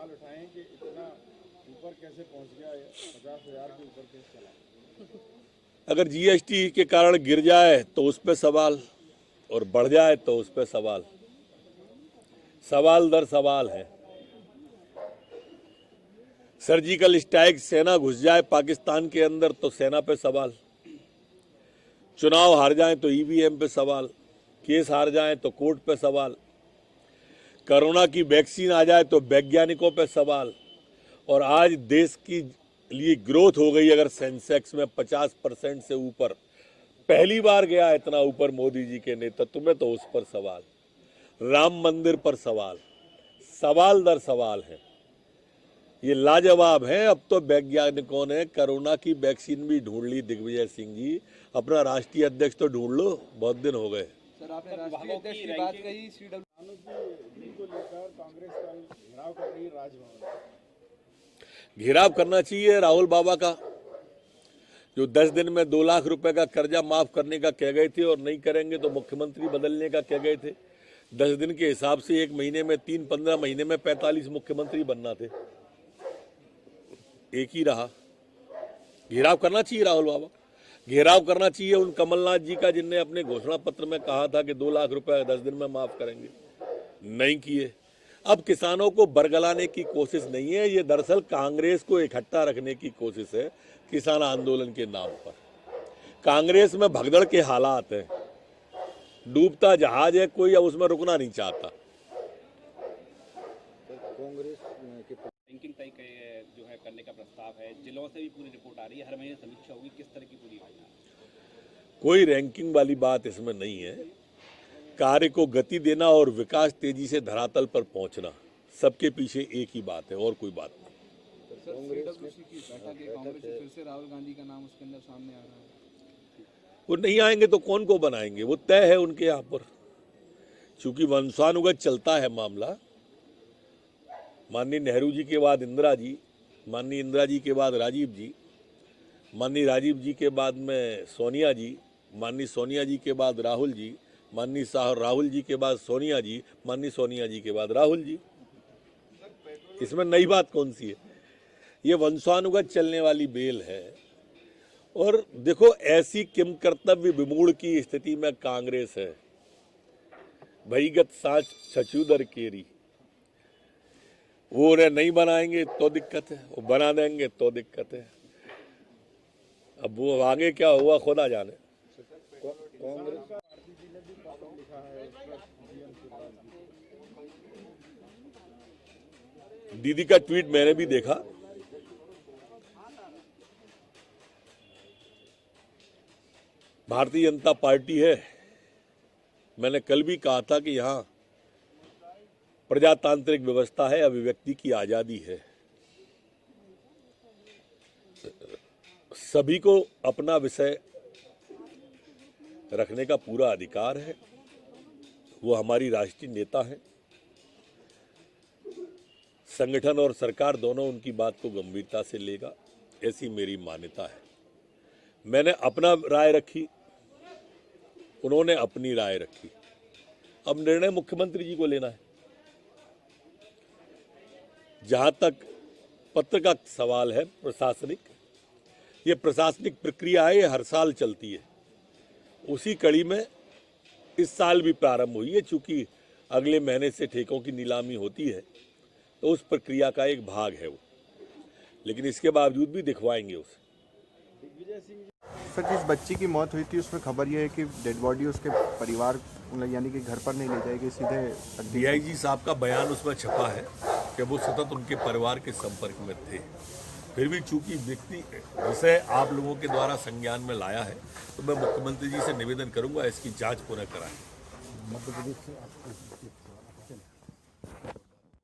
सवाल उठाए कि इतना ऊपर कैसे पहुंच गया, 50,000 के ऊपर कैसे चला। अगर जीएसटी के कारण गिर जाए तो उस पर सवाल, और बढ़ जाए तो उस पर सवाल, सवाल दर सवाल है। सर्जिकल स्ट्राइक, सेना घुस जाए पाकिस्तान के अंदर तो सेना पे सवाल, चुनाव हार जाए तो ईवीएम पे सवाल, केस हार जाए तो कोर्ट पे सवाल, कोरोना की वैक्सीन आ जाए तो वैज्ञानिकों पे सवाल। और आज देश की लिए ग्रोथ हो गई अगर सेंसेक्स में 50% से ऊपर, पहली बार गया इतना ऊपर मोदी जी के नेतृत्व में, तो उस पर सवाल, राम मंदिर पर सवाल, सवाल दर सवाल है। ये लाजवाब है। अब तो वैज्ञानिकों ने कोरोना की वैक्सीन भी ढूंढ ली। दिग्विजय सिंह जी, अपना राष्ट्रीय अध्यक्ष तो ढूंढ लो, बहुत दिन हो गए। सर, आपने राष्ट्रीय अध्यक्ष की बात कही। जी को लेकर कांग्रेस का घेराव कर रही है राजभवन। घेराव करना चाहिए राहुल बाबा का, जो 10 दिन में 2 लाख रुपए का कर्जा माफ करने का कह गए थे और नहीं करेंगे तो मुख्यमंत्री बदलने का कह गए थे। 10 दिन के हिसाब से एक महीने में 15 महीने में 45 मुख्यमंत्री बनना थे, एक ही रहा। घेराव करना चाहिए राहुल बाबा, घेराव करना चाहिए उन कमलनाथ जी का जिनने अपने घोषणा पत्र में कहा था कि 2 लाख रुपए 10 दिन में माफ करेंगे, नहीं किए। अब किसानों को बरगलाने की कोशिश नहीं है, ये दरअसल कांग्रेस को इकट्ठा रखने की कोशिश है किसान आंदोलन के नाम पर। कांग्रेस में भगदड़ के हालात हैं, डूबता जहाज है कोई, अब उसमें रुकना नहीं चाहता। कांग्रेस के रैंकिंग तय जो है करने का प्रस्ताव है, जिलों से भी पूरी रिपोर्ट आ रही है, हर महीने समीक्षा होगी, किस तरह की पूरी योजना? कोई रैंकिंग वाली बात इसमें नहीं है। कार्य को गति देना और विकास तेजी से धरातल पर पहुंचना, सबके पीछे एक ही बात है और कोई बात नहीं। सर, सीडब्ल्यूसी की बैठक है, कांग्रेस से फिर से राहुल गांधी का नाम उसके अंदर सामने आ रहा है। वो नहीं आएंगे तो कौन को बनाएंगे, वो तय है उनके यहाँ पर। चूंकि वंशानुगत चलता है मामला, माननीय नेहरू जी के बाद इंदिरा जी, माननीय इंदिरा जी के बाद राजीव जी, माननीय राजीव जी के बाद में सोनिया जी, माननीय सोनिया जी के बाद राहुल जी, माननीय राहुल जी के बाद सोनिया जी, माननीय सोनिया जी के बाद राहुल जी। इसमें नई बात कौन सी है? ये वंशानुगत चलने वाली बेल है। और देखो, ऐसी किम कर्तव्य विमूढ़ की स्थिति में कांग्रेस है। भईगत साच छछूदर केरी, वो उन्हें नहीं बनाएंगे तो दिक्कत है, वो बना देंगे तो दिक्कत है। अब वो आगे क्या हुआ खुदा जाने। कांग्रेस का दीदी का ट्वीट मैंने भी देखा। भारतीय जनता पार्टी है, मैंने कल भी कहा था कि यहां प्रजातांत्रिक व्यवस्था है, अभिव्यक्ति की आजादी है, सभी को अपना विषय रखने का पूरा अधिकार है। वो हमारी राष्ट्रीय नेता हैं। संगठन और सरकार दोनों उनकी बात को गंभीरता से लेगा, ऐसी मेरी मान्यता है। मैंने अपना राय रखी, उन्होंने अपनी राय रखी। अब निर्णय मुख्यमंत्री जी को लेना है। जहां तक पत्र का सवाल है प्रशासनिक, ये प्रशासनिक प्रक्रिया है, ये हर साल चलती है। उसी कड़ी में इस साल भी प्रारंभ हुई है। चूंकि अगले महीने से ठेकों की नीलामी होती है, तो उस प्रक्रिया का एक भाग है वो, लेकिन इसके बावजूद भी दिखवाएंगे उसे। सर, जिस बच्ची की मौत हुई थी उसमें खबर यह है कि डेड बॉडी उसके परिवार यानी कि घर पर नहीं ले जाएगी, सीधे डीआईजी साहब का बयान उसमें छपा है कि वो सतत उनके परिवार के संपर्क में थे। फिर भी चूंकि विषय आप लोगों के द्वारा संज्ञान में लाया है, तो मैं मुख्यमंत्री जी से निवेदन करूंगा इसकी जांच पुनः कराएं।